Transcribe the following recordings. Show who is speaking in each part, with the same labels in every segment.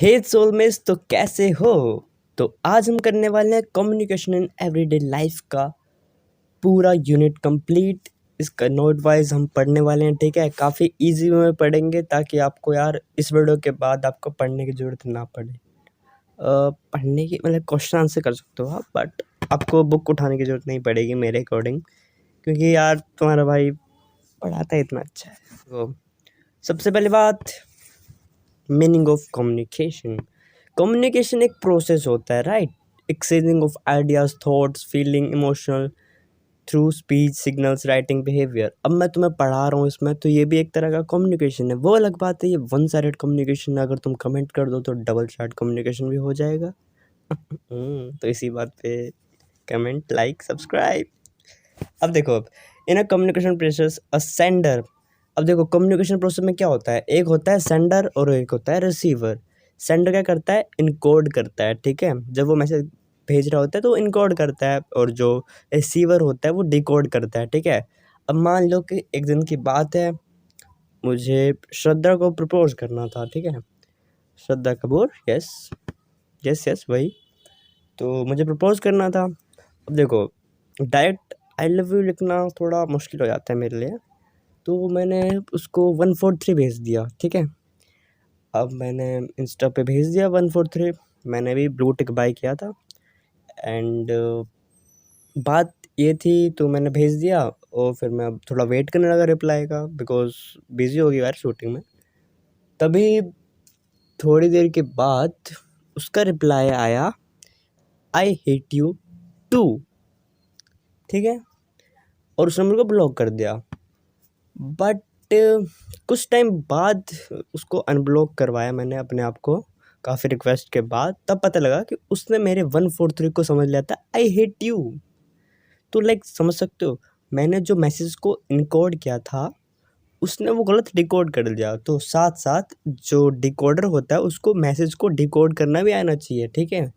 Speaker 1: हे soulmates, तो कैसे हो। तो आज हम करने वाले हैं कम्युनिकेशन इन एवरीडे लाइफ का पूरा यूनिट कंप्लीट। इसका नोट वाइज हम पढ़ने वाले हैं, ठीक है। काफ़ी इजी वे में पढ़ेंगे ताकि आपको यार इस वीडियो के बाद आपको पढ़ने की ज़रूरत ना पड़े। पढ़ने की मतलब क्वेश्चन आंसर कर सकते हो आप, बट आपको बुक उठाने की ज़रूरत नहीं पड़ेगी मेरे अकॉर्डिंग, क्योंकि यार तुम्हारा भाई पढ़ाता इतना अच्छा है। तो सबसे पहली बात, मीनिंग ऑफ कम्युनिकेशन। कम्युनिकेशन एक प्रोसेस होता है, right. Exchanging of ideas, thoughts, feeling, emotional through speech, signals, writing, behaviour. अब मैं तुम्हें पढ़ा रहा हूँ इसमें, तो ये भी एक तरह का कम्युनिकेशन है। वो अलग बात है, ये वन साइडेड कम्युनिकेशन है। अगर तुम कमेंट कर दो तो डबल साइड कम्युनिकेशन भी हो जाएगा। तो इसी बात पे कमेंट, लाइक, सब्सक्राइब। अब देखो, in a communication process a sender. अब देखो कम्युनिकेशन प्रोसेस में क्या होता है, एक होता है सेंडर और एक होता है रिसीवर। सेंडर क्या करता है, इनकोड करता है, ठीक है। जब वो मैसेज भेज रहा होता है तो इनकोड करता है, और जो रिसीवर होता है वो डिकोड करता है, ठीक है। अब मान लो कि एक दिन की बात है, मुझे श्रद्धा को प्रपोज करना था, ठीक है। Shraddha Kapoor, yes yes yes वही। तो मुझे प्रपोज करना था। अब देखो, डायरेक्ट आई लव यू लिखना थोड़ा मुश्किल हो जाता है मेरे लिए, तो मैंने उसको 143 भेज दिया, ठीक है। अब मैंने इंस्टा पे भेज दिया 143। मैंने भी ब्लू टिक बाय किया था, एंड बात ये थी, तो मैंने भेज दिया। और फिर मैं अब थोड़ा वेट करने लगा रिप्लाई का, बिकॉज बिज़ी हो गया यार शूटिंग में। तभी थोड़ी देर के बाद उसका रिप्लाई आया, आई हेट यू टू, ठीक है। और उसने मेरे को ब्लॉक कर दिया। बट कुछ टाइम बाद उसको अनब्लॉक करवाया मैंने अपने आप को, काफ़ी रिक्वेस्ट के बाद। तब पता लगा कि उसने मेरे 143 को समझ लिया था आई हेट यू। तो लाइक समझ सकते हो, मैंने जो मैसेज को इनकोड किया था उसने वो गलत डिकोड कर दिया। तो साथ साथ जो डिकोडर होता है उसको मैसेज को डिकोड करना भी आना चाहिए, ठीक है।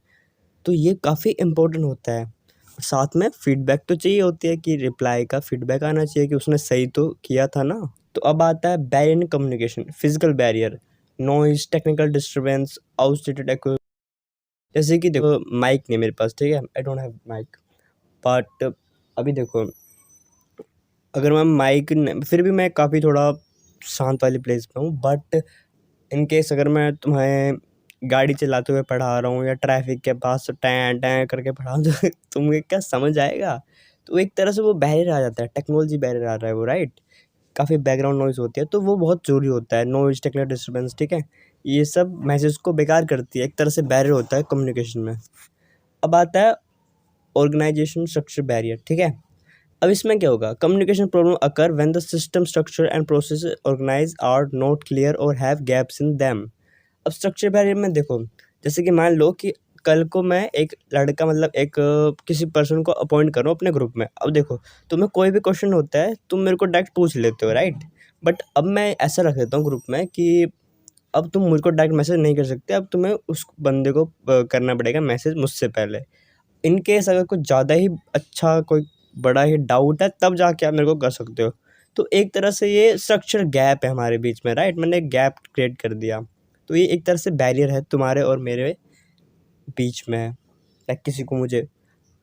Speaker 1: तो ये काफ़ी इम्पोर्टेंट होता है। साथ में फीडबैक तो चाहिए होती है, कि रिप्लाई का फीडबैक आना चाहिए कि उसने सही तो किया था ना। तो अब आता है barrier in communication, physical barrier, noise, technical disturbance, outdated equip. जैसे कि देखो, माइक नहीं मेरे पास, ठीक है, I don't have mike. But अभी देखो, अगर मैं माइक फिर भी मैं काफ़ी थोड़ा शांत वाली प्लेस पे हूँ, बट इन केस अगर मैं तुम्हें गाड़ी चलाते हुए पढ़ा रहा हूँ या ट्रैफिक के पास टैं टैं करके पढ़ा रहा हूँ तो तुम्हें क्या समझ आएगा। तो एक तरह से वो बैरियर आ जाता है, टेक्नोलॉजी बैरियर आ रहा है वो, राइट। काफ़ी बैकग्राउंड नॉइज़ होती है, तो वो बहुत ज़रूरी होता है। नॉइज़, टेक्निकल डिस्टर्बेंस, ठीक है, ये सब मैसेज को बेकार करती है, एक तरह से बैरियर होता है कम्युनिकेशन में। अब आता है ऑर्गेनाइजेशन स्ट्रक्चर बैरियर, ठीक है। अब इसमें क्या होगा, communication problem occur when the system structure and process organize are not clear और हैव गैप्स इन दैम। अब स्ट्रक्चर बैरियर में देखो, जैसे कि मान लो कि कल को मैं एक लड़का मतलब एक किसी पर्सन को अपॉइंट करूँ अपने ग्रुप में। अब देखो, तुम्हें कोई भी क्वेश्चन होता है तुम मेरे को डायरेक्ट पूछ लेते हो, राइट। बट अब मैं ऐसा रख देता हूँ ग्रुप में कि अब तुम मुझको डायरेक्ट मैसेज नहीं कर सकते, अब तुम्हें उस बंदे को करना पड़ेगा मैसेज मुझसे पहले। इन केस अगर कुछ ज़्यादा ही अच्छा, कोई बड़ा ही डाउट है, तब जाके आप मेरे को कर सकते हो। तो एक तरह से ये स्ट्रक्चर गैप है हमारे बीच में, राइट। मैंने एक गैप क्रिएट कर दिया, तो ये एक तरह से बैरियर है तुम्हारे और मेरे बीच में। लाइक किसी को मुझे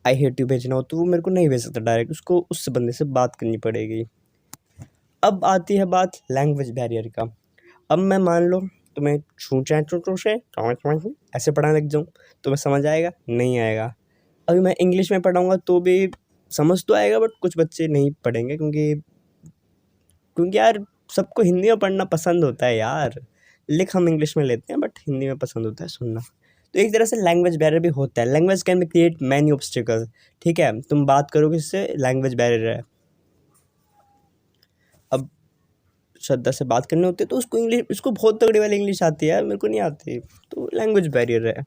Speaker 1: आई हेट यू भेजना हो तो वो मेरे को नहीं भेज सकता डायरेक्ट, उसको उस बंदे से बात करनी पड़ेगी। अब आती है बात लैंग्वेज बैरियर का। अब मैं मान लो तुम्हें छूचा चूचू से ऐसे पढ़ाने लग जाऊँ, तुम्हें समझ आएगा नहीं आएगा। अभी मैं इंग्लिश में पढ़ाऊँगा तो भी समझ तो आएगा, बट कुछ बच्चे नहीं पढ़ेंगे, क्योंकि क्योंकि यार सबको हिंदी में पढ़ना पसंद होता है यार। लिख हम इंग्लिश में लेते हैं, बट हिंदी में पसंद होता है सुनना। तो एक तरह से लैंग्वेज बैरियर भी होता है। Language can be create many obstacle, ठीक है। तुम बात करोगे इससे, लैंग्वेज बैरियर है। अब श्रद्धा से बात करनी होती है तो उसको इंग्लिश, उसको बहुत तगड़ी वाली इंग्लिश आती है, मेरे को नहीं आती, तो लैंग्वेज बैरियर है।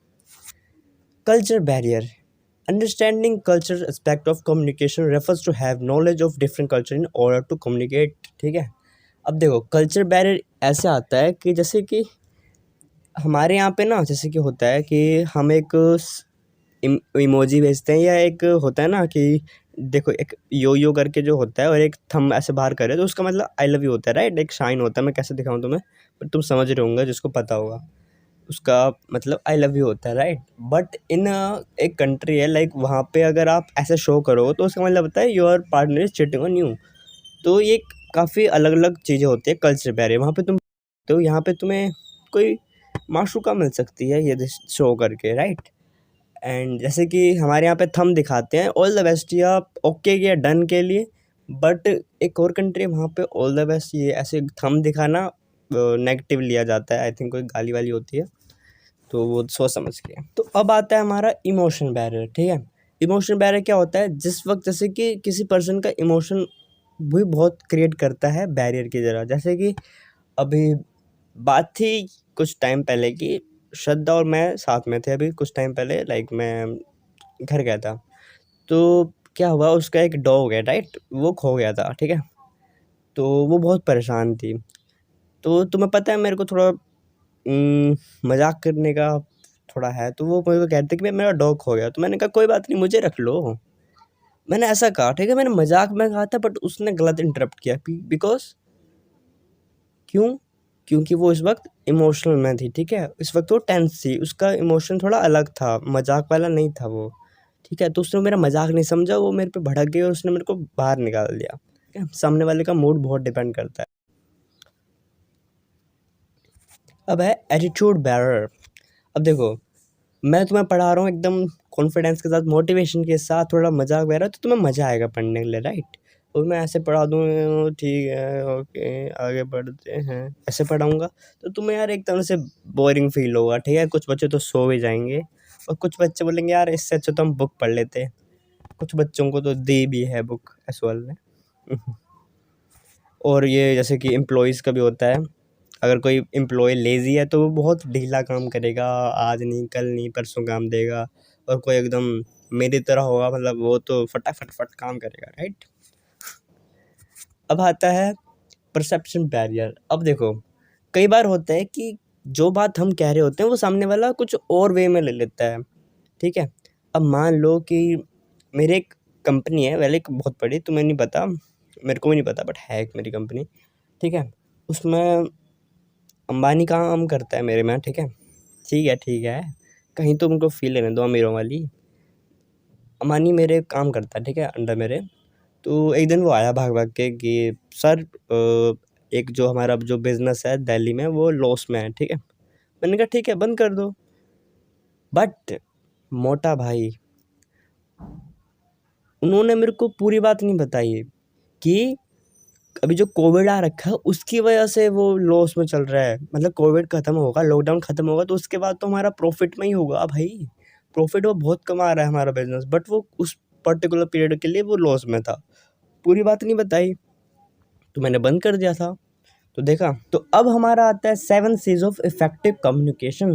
Speaker 1: Culture barrier, understanding culture aspect of communication refers to have knowledge of different culture in order to communicate, ठीक है। अब देखो, कल्चर बैरियर ऐसे आता है कि जैसे कि हमारे यहाँ पे ना, जैसे कि होता है कि हम एक इमोजी भेजते हैं, या एक होता है ना कि देखो एक यो करके जो होता है और एक थंब ऐसे बाहर करे, तो उसका मतलब आई लव यू होता है, राइट। एक साइन होता है, मैं कैसे दिखाऊं तुम्हें, पर तुम समझ रहे होंगे जिसको पता होगा। उसका मतलब आई लव यू होता है, राइट? बट इन एक कंट्री है लाइक, वहाँ पे अगर आप ऐसे शो करो तो उसका मतलब होता है your partner is cheating on you. तो ये काफ़ी अलग अलग चीज़ें होती है, कल्चर बैरियर वहाँ पे तुम, तो यहाँ पे तुम्हें कोई माशूका मिल सकती है ये शो करके, राइट? एंड जैसे कि हमारे यहाँ पे थंब दिखाते हैं ऑल द बेस्ट या ओके या डन के लिए, बट एक और कंट्री वहाँ पे ऑल द बेस्ट ये ऐसे थंब दिखाना नेगेटिव लिया जाता है, आई थिंक कोई गाली वाली होती है, तो वो सोच समझ के। तो अब आता है हमारा इमोशन बैरियर, ठीक है? इमोशन बैरियर क्या होता है? जिस वक्त जैसे कि किसी पर्सन का इमोशन भी बहुत क्रिएट करता है बैरियर की तरह। जैसे कि अभी बात थी कुछ टाइम पहले की, श्रद्धा और मैं साथ में थे अभी कुछ टाइम पहले, लाइक मैं घर गया था, तो क्या हुआ, उसका एक डॉग है, राइट? वो खो गया था, ठीक है? तो वो बहुत परेशान थी। तो तुम्हें पता है मेरे को थोड़ा मजाक करने का थोड़ा है, तो वो मेरे को कहते कि भाई मेरा डॉग खो गया, तो मैंने कहा कोई बात नहीं, मुझे रख लो। मैंने ऐसा कहा, ठीक है? मैंने मजाक में कहा था, बट उसने गलत इंटरप्ट किया। बिकॉज क्यों? क्योंकि वो इस वक्त इमोशनल में थी, ठीक है? इस वक्त वो टेंस थी, उसका इमोशन थोड़ा अलग था, मजाक वाला नहीं था वो, ठीक है? तो उसने मेरा मजाक नहीं समझा, वो मेरे पे भड़क गई और उसने मेरे को बाहर निकाल दिया, ठीक है? सामने वाले का मूड बहुत डिपेंड करता है। अब है एटीट्यूड बैरर। अब देखो, मैं तुम्हें पढ़ा रहा हूँ एकदम कॉन्फिडेंस के साथ, मोटिवेशन के साथ, थोड़ा मजाक वगैरह, तो तुम्हें मज़ा आएगा पढ़ने के लिए, राइट? और मैं ऐसे पढ़ा दूँ, ठीक है ओके आगे बढ़ते हैं, ऐसे पढ़ाऊँगा तो तुम्हें यार एक तरह से बोरिंग फील होगा, ठीक है? कुछ बच्चे तो सो भी जाएंगे और कुछ बच्चे बोलेंगे यार इससे अच्छा तो हम बुक पढ़ लेते। कुछ बच्चों को तो दी भी है बुक एसवाल ने। और ये जैसे कि एम्प्लॉयज़ का भी होता है, अगर कोई एम्प्लॉय लेज़ी है तो वो बहुत ढीला काम करेगा, आज नहीं कल नहीं परसों काम देगा, और कोई एकदम मेरी तरह होगा, मतलब वो तो फटाफट फट काम करेगा, राइट? अब आता है परसेप्शन बैरियर। अब देखो, कई बार होता है कि जो बात हम कह रहे होते हैं वो सामने वाला कुछ और वे में ले लेता है, ठीक है? अब मान लो कि मेरी एक कंपनी है, वेल एक बहुत बड़ी, तुम्हें नहीं पता, मेरे को भी नहीं पता, बट है एक मेरी कंपनी, ठीक है? उसमें अंबानी काम करता है मेरे में, ठीक है? ठीक है, कहीं तो उनको फ़ील लेने दो अमीरों वाली। अंबानी मेरे काम करता है, ठीक है? अंडर मेरे। तो एक दिन वो आया भाग-भाग के कि सर एक जो हमारा जो बिज़नेस है दिल्ली में वो लॉस में है, ठीक है? मैंने कहा ठीक है बंद कर दो। बट मोटा भाई, उन्होंने मेरे को पूरी बात नहीं बताई कि अभी जो कोविड आ रखा है उसकी वजह से वो लॉस में चल रहा है। मतलब कोविड खत्म होगा, लॉकडाउन खत्म होगा तो उसके बाद तो हमारा प्रॉफिट में ही होगा भाई। प्रॉफिट वो बहुत कमा रहा है हमारा बिज़नेस, बट वो उस पर्टिकुलर पीरियड के लिए वो लॉस में था। पूरी बात नहीं बताई, तो मैंने बंद कर दिया था। तो देखा, तो अब हमारा आता है 7 सीज़ ऑफ इफ़ेक्टिव कम्युनिकेशन।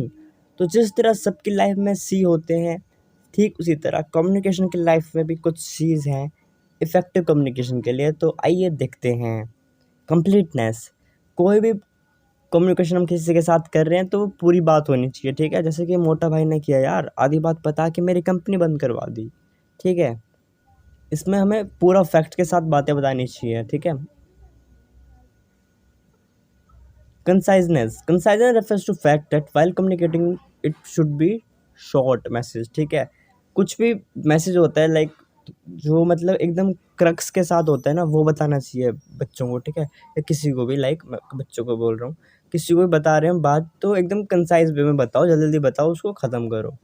Speaker 1: तो जिस तरह सबकी लाइफ में सी होते हैं, ठीक उसी तरह कम्युनिकेशन की लाइफ में भी कुछ सीज़ हैं इफ़ेक्टिव कम्युनिकेशन के लिए। तो आइए देखते हैं। कंप्लीटनेस, कोई भी कम्युनिकेशन हम किसी के साथ कर रहे हैं तो वो पूरी बात होनी चाहिए, ठीक है? जैसे कि मोटा भाई ने किया यार, आधी बात बता के मेरी कंपनी बंद करवा दी, ठीक है? इसमें हमें पूरा फैक्ट के साथ बातें बतानी चाहिए, ठीक है? Conciseness refers to fact that while communicating it should be short message, ठीक है? कुछ भी मैसेज होता है लाइक जो मतलब एकदम क्रक्स के साथ होता है ना, वो बताना चाहिए बच्चों को, ठीक है? या किसी को भी, लाइक मैं बच्चों को बोल रहा हूँ, किसी को भी बता रहे हैं बात तो एकदम कंसाइज वे में बताओ, जल्दी जल्दी बताओ, उसको ख़त्म करो।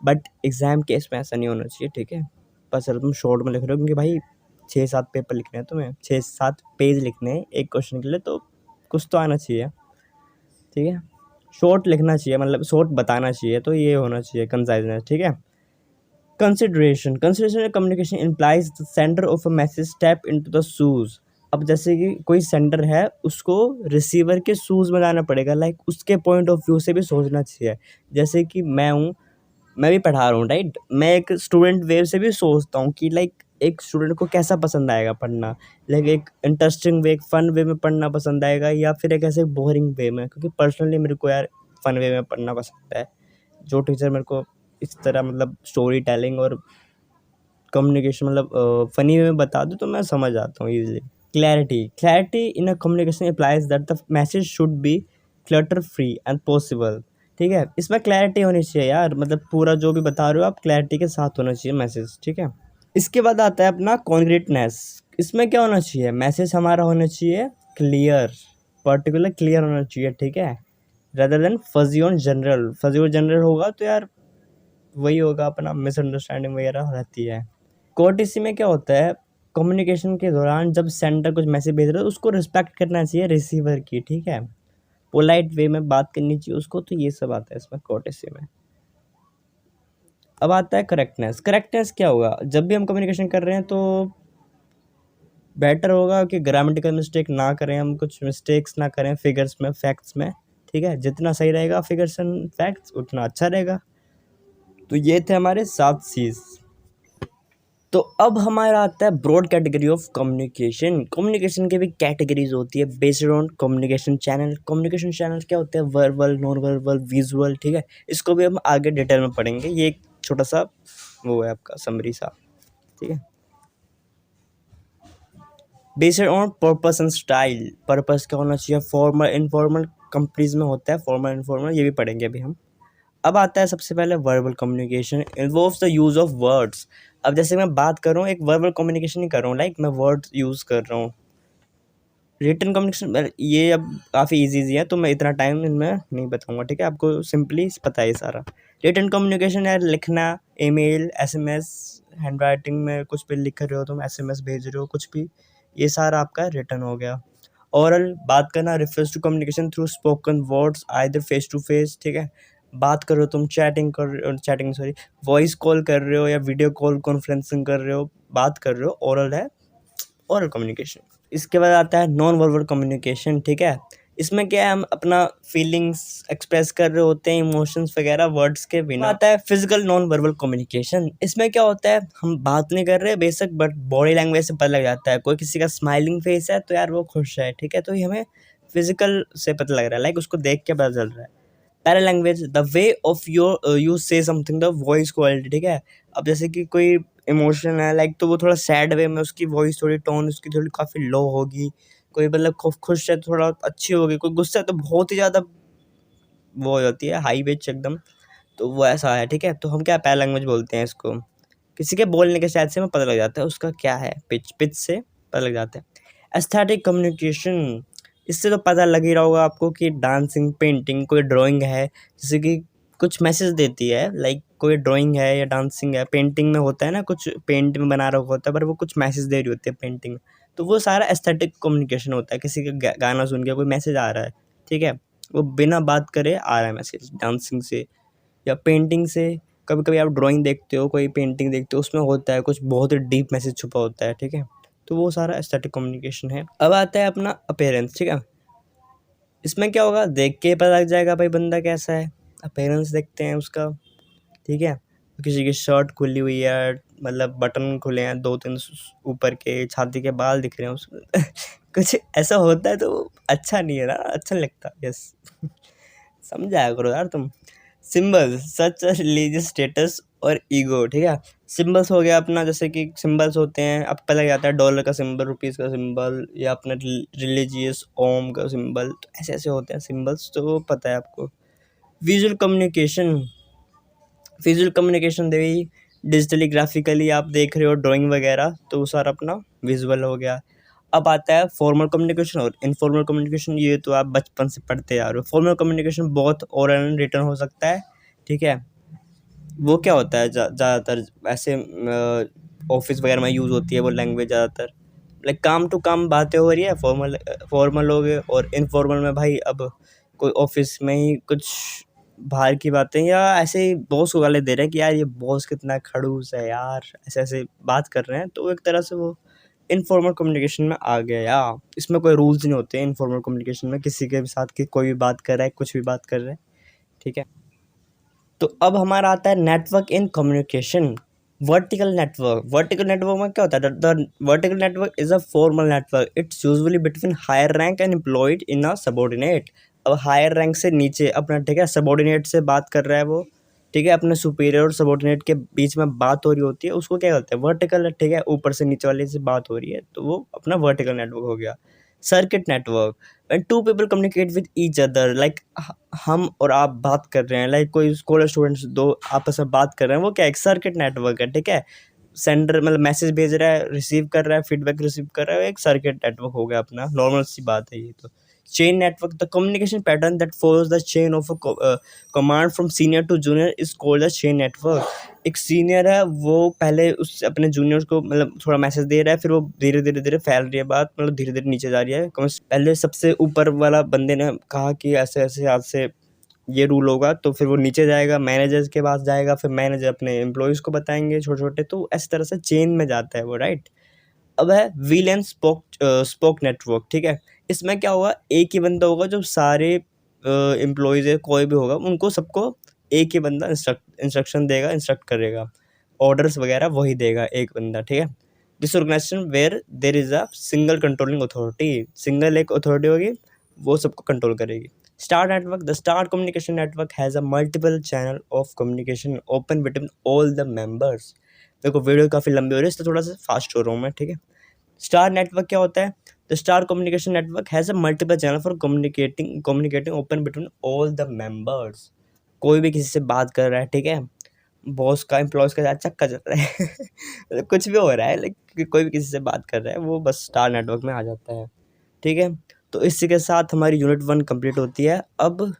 Speaker 1: बट एग्ज़ाम केस में ऐसा नहीं होना चाहिए, ठीक है? बस अगर तुम शॉर्ट में लिख रहे हो, क्योंकि भाई 6-7 पेपर लिखने हैं तुम्हें, 6-7 पेज लिखने हैं एक क्वेश्चन के लिए, तो कुछ तो आना चाहिए, ठीक है? शॉर्ट लिखना चाहिए, मतलब शॉर्ट बताना चाहिए, तो ये होना चाहिए कंसाइजनेस, ठीक है? Consideration communication implies the sender of a message step into the shoes. अब जैसे कि कोई सेंडर है, उसको रिसीवर के शूज़ में जाना पड़ेगा, लाइक उसके पॉइंट ऑफ व्यू से भी सोचना चाहिए। जैसे कि मैं हूँ, मैं भी पढ़ा रहा हूँ, राइट? मैं एक स्टूडेंट वे से भी सोचता हूँ कि लाइक एक स्टूडेंट को कैसा पसंद आएगा पढ़ना, लाइक एक इंटरेस्टिंग वे, एक फ़न वे में पढ़ना पसंद आएगा, या फिर एक ऐसे बोरिंग वे में। क्योंकि पर्सनली मेरे को यार फ़न वे में पढ़ना पसंद है। जो टीचर मेरे को इस तरह मतलब स्टोरी टेलिंग और कम्युनिकेशन मतलब फ़नी वे में बता दो तो मैं समझ आता हूँ easily. Clarity in a communication implies that the message should be clutter free and possible. ठीक है। इसमें क्लैरिटी होनी चाहिए यार, मतलब पूरा जो भी बता रहे हो आप क्लैरिटी के साथ होना चाहिए मैसेज, ठीक है। इसके बाद आता है अपना कॉन्क्रीटनेस। इसमें क्या होना चाहिए, मैसेज हमारा होना चाहिए क्लियर, पर्टिकुलर क्लियर होना चाहिए, ठीक है, रेदर देन फजी और जनरल। फजी और जनरल होगा तो यार वही होगा अपना, मिसअंडरस्टैंडिंग वगैरह रहती है। कोर्टेसी में क्या होता है, कम्युनिकेशन के दौरान जब सेंडर कुछ मैसेज भेज रहा है तो उसको रिस्पेक्ट करना चाहिए रिसीवर की, ठीक है, पोलाइट वे में बात करनी चाहिए उसको। तो ये सब आता है इसमें कोर्टेसी में। अब आता है करेक्टनेस। करेक्टनेस क्या होगा, जब भी हम कम्युनिकेशन कर रहे हैं तो बेटर होगा कि ग्रामेटिकल मिस्टेक ना करें, हम कुछ मिस्टेक्स ना करें फिगर्स में, फैक्ट्स में, ठीक है। जितना सही रहेगा फिगर्स एंड फैक्ट्स उतना अच्छा रहेगा। तो ये थे हमारे 7 चीज़। तो अब हमारा आता है broad category of communication. Communication की भी कैटेगरीज होती है based on communication channel. Communication channel क्या होते हैं, वर्बल, नॉन वर्बल, विजुअल, ठीक है। इसको भी हम आगे डिटेल में पढ़ेंगे, ये एक छोटा सा वो है आपका समरी सा, ठीक है। Based on purpose and style. Purpose क्या होना चाहिए, फॉर्मल इनफॉर्मल कंपनीज में होता है, फॉर्मल इनफॉर्मल, ये भी पढ़ेंगे अभी हम। अब आता है सबसे पहले verbal communication involves the use of words. अब जैसे मैं बात कर रहा हूँ, एक वर्बल कम्युनिकेशन ही कर रहा हूँ, लाइक मैं वर्ड्स यूज़ कर रहा हूँ। रिटन कम्युनिकेशन ये अब काफ़ी इजी है तो मैं इतना टाइम इनमें नहीं बताऊंगा, ठीक है, आपको सिंपली पता है सारा। रिटन कम्युनिकेशन है लिखना, ईमेल, एसएमएस, हैंड राइटिंग में कुछ भी लिख रहे हो तुम, एसएमएस भेज रहे हो कुछ भी, ये सारा आपका रिटन हो गया। ओरल बात करना refers to communication through spoken words either face to face, ठीक है। बात कर रहे हो तुम, चैटिंग सॉरी वॉइस कॉल कर रहे हो या वीडियो कॉल कॉन्फ्रेंसिंग कर रहे हो, बात कर रहे हो, ओरल है, ओरल कम्युनिकेशन। इसके बाद आता है नॉन वर्बल कम्युनिकेशन, ठीक है। इसमें क्या है, हम अपना फीलिंग्स एक्सप्रेस कर रहे होते हैं, इमोशंस वगैरह वर्ड्स के बिना। आता है फिजिकल नॉन वर्बल कम्युनिकेशन। इसमें क्या होता है, हम बात नहीं कर रहे बेशक बट बॉडी लैंग्वेज से पता लग जाता है, कोई किसी का स्माइलिंग फेस है तो यार वो खुश है, ठीक है, तो ये हमें फिजिकल से पता लग रहा है, लाइक उसको देख के पता चल रहा है। Para language the way of your you से समथिंग, द वॉइस क्वालिटी, ठीक है। अब जैसे कि कोई इमोशन है लाइक, तो वो थोड़ा सैड वे में उसकी वॉइस थोड़ी टोन उसकी थोड़ी काफ़ी लो होगी, कोई मतलब खुश है तो थोड़ा अच्छी होगी, कोई गुस्सा है तो बहुत ही ज़्यादा वो हो जाती है हाई पिच एकदम, तो वो ऐसा है, ठीक है। तो हम क्या पैरा लैंग्वेज बोलते हैं इसको, किसी के बोलने के शायद से हमें पता लग जाता है उसका क्या है, पिच से पता लग जाता है। एस्थेटिक कम्युनिकेशन, इससे तो पता लग ही रहा होगा आपको कि डांसिंग, पेंटिंग, कोई ड्राइंग है, जैसे कि कुछ मैसेज देती है, लाइक कोई ड्राइंग है या डांसिंग है, पेंटिंग में होता है ना, कुछ पेंट में बना रहा होता है पर वो कुछ मैसेज दे रही होती है पेंटिंग में, तो वो सारा एस्थेटिक कम्युनिकेशन होता है। किसी का गाना सुन के कोई मैसेज आ रहा है, ठीक है, वो बिना बात करे आ रहा है मैसेज, डांसिंग से या पेंटिंग से। कभी कभी आप ड्राइंग देखते हो, कोई पेंटिंग देखते हो, उसमें होता है कुछ बहुत ही डीप मैसेज छुपा होता है, ठीक है, तो वो सारा एस्थेटिक कम्युनिकेशन है। अब आता है अपना अपीयरेंस, ठीक है। इसमें क्या होगा, देख के पता लग जाएगा भाई बंदा कैसा है, अपीयरेंस देखते हैं उसका, ठीक है। किसी की शर्ट खुली हुई है, मतलब बटन खुले हैं 2-3 ऊपर के, छाती के बाल दिख रहे हैं उसमें कुछ ऐसा होता है तो अच्छा नहीं है ना, अच्छा नहीं लगता, यस समझाया करो यार तुम। सिंबल्स सच रिलीजियस स्टेटस और ईगो, ठीक है। सिंबल्स हो गया अपना, जैसे कि सिंबल्स होते हैं, अब पता लग जाता है डॉलर का सिंबल, रुपीज़ का सिंबल, या अपना रिलीजियस ओम का सिंबल, तो ऐसे ऐसे होते हैं सिंबल्स, तो वो पता है आपको। विजुअल कम्युनिकेशन, विजुअल कम्युनिकेशन दे डिजिटली ग्राफिकली आप देख रहे हो ड्राइंग वगैरह, तो वो सारा अपना विजुअल हो गया। अब आता है फॉर्मल कम्युनिकेशन और इनफॉर्मल कम्युनिकेशन, ये तो आप बचपन से पढ़ते आ रहे हो। फॉर्मल कम्युनिकेशन बहुत ओरल एंड रिटन हो सकता है, ठीक है। वो क्या होता है, ज़्यादातर ऐसे ऑफिस वगैरह में यूज़ होती है वो लैंग्वेज ज़्यादातर, लाइक काम टू काम बातें हो रही है, फॉर्मल हो गए। और इनफॉर्मल में भाई अब कोई ऑफिस में ही कुछ बाहर की बातें, या ऐसे ही बॉस को गाली दे रहे हैं कि यार ये बॉस कितना खड़ूस है यार, ऐसे ऐसे बात कर रहे हैं, तो एक तरह से वो इनफॉर्मल कम्युनिकेशन में आ गया। या इसमें कोई रूल्स नहीं होते इनफॉर्मल कम्युनिकेशन में, किसी के भी साथ की कोई भी बात कर रहा है, कुछ भी बात कर रहा है, ठीक है। तो अब हमारा आता है network in communication. Vertical network में क्या होता है, the vertical network is a formal network, it's usually between higher rank and employed in a subordinate. अब हायर रैंक से नीचे अपना, ठीक है, सबॉर्डिनेट से बात कर रहा है वो, ठीक है, अपने सुपीरियर और सबॉर्डिनेट के बीच में बात हो रही होती है, उसको क्या कहते हैं, वर्टिकल, ठीक है, ऊपर से नीचे वाले से बात हो रही है, तो वो अपना वर्टिकल नेटवर्क हो गया। Circuit network, when two people communicate with each other, like हम और आप बात कर रहे हैं, लाइक कोई कॉलेज स्टूडेंट्स दो आपस में बात कर रहे हैं, वो क्या एक सर्किट नेटवर्क है, ठीक है। सेंडर मतलब मैसेज भेज रहा है, रिसीव कर रहा है, फीडबैक रिसीव कर रहा है, एक सर्किट नेटवर्क हो गया अपना, नॉर्मल सी बात है ये तो। Chain network, the communication pattern that follows the chain of a command from senior to junior is called the chain network. एक सीनियर है, वो पहले उस अपने जूनियर्स को मतलब थोड़ा मैसेज दे रहा है, फिर वो धीरे धीरे धीरे फैल रही है बात, मतलब धीरे धीरे नीचे जा रही है। पहले सबसे ऊपर वाला बंदे ने कहा कि ऐसे ऐसे आज से ये रूल होगा, तो फिर वो नीचे जाएगा, मैनेजर्स के पास जाएगा, फिर मैनेजर अपने एम्प्लॉयज़ को बताएंगे छोटे छोटे, तो इस तरह से चेन में जाता है वो, राइट। अब है व्हील एंड स्पोक नेटवर्क, ठीक है। इसमें क्या होगा, एक ही बंदा होगा जो सारे एम्प्लॉयज़ है, कोई भी होगा, उनको सबको एक ही बंदा इंस्ट्रक्शन देगा, इंस्ट्रक्ट करेगा, ऑर्डर्स वगैरह वही देगा एक बंदा, ठीक है। This organization where there is a single controlling authority, single एक अथॉरिटी होगी, वो सबको कंट्रोल करेगी। Star network, the star communication network has a multiple channel of communication open between all the members. देखो वीडियो काफ़ी लंबी हो रही है, इसलिए थोड़ा सा फास्ट हो रहा हूँ मैं, ठीक है। स्टार नेटवर्क क्या होता है, the star communication network has a multiple channel for communicating open between all the members. कोई भी किसी से बात कर रहा है, ठीक है, बॉस का एम्प्लॉयज़ के साथ चक्कर चल रहा है मतलब कुछ भी हो रहा है, लाइक कोई भी किसी से बात कर रहा है, वो बस स्टार नेटवर्क में आ जाता है, ठीक है। तो इसी के साथ हमारी यूनिट 1 कंप्लीट होती है। अब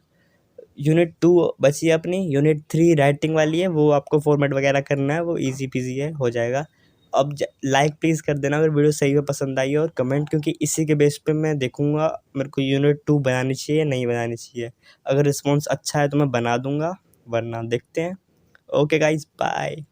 Speaker 1: यूनिट 2 बची है अपनी, यूनिट 3 राइटिंग वाली है, वो आपको फॉर्मेट वगैरह करना है, वो ईज़ी पीज़ी है, हो जाएगा। अब लाइक प्लीज़ कर देना अगर वीडियो सही में पसंद आई है, और कमेंट, क्योंकि इसी के बेस पे मैं देखूँगा मेरे को यूनिट 2 बनानी चाहिए या नहीं बनानी चाहिए। अगर रिस्पॉन्स अच्छा है तो मैं बना दूँगा, वरना देखते हैं। Okay guys, bye.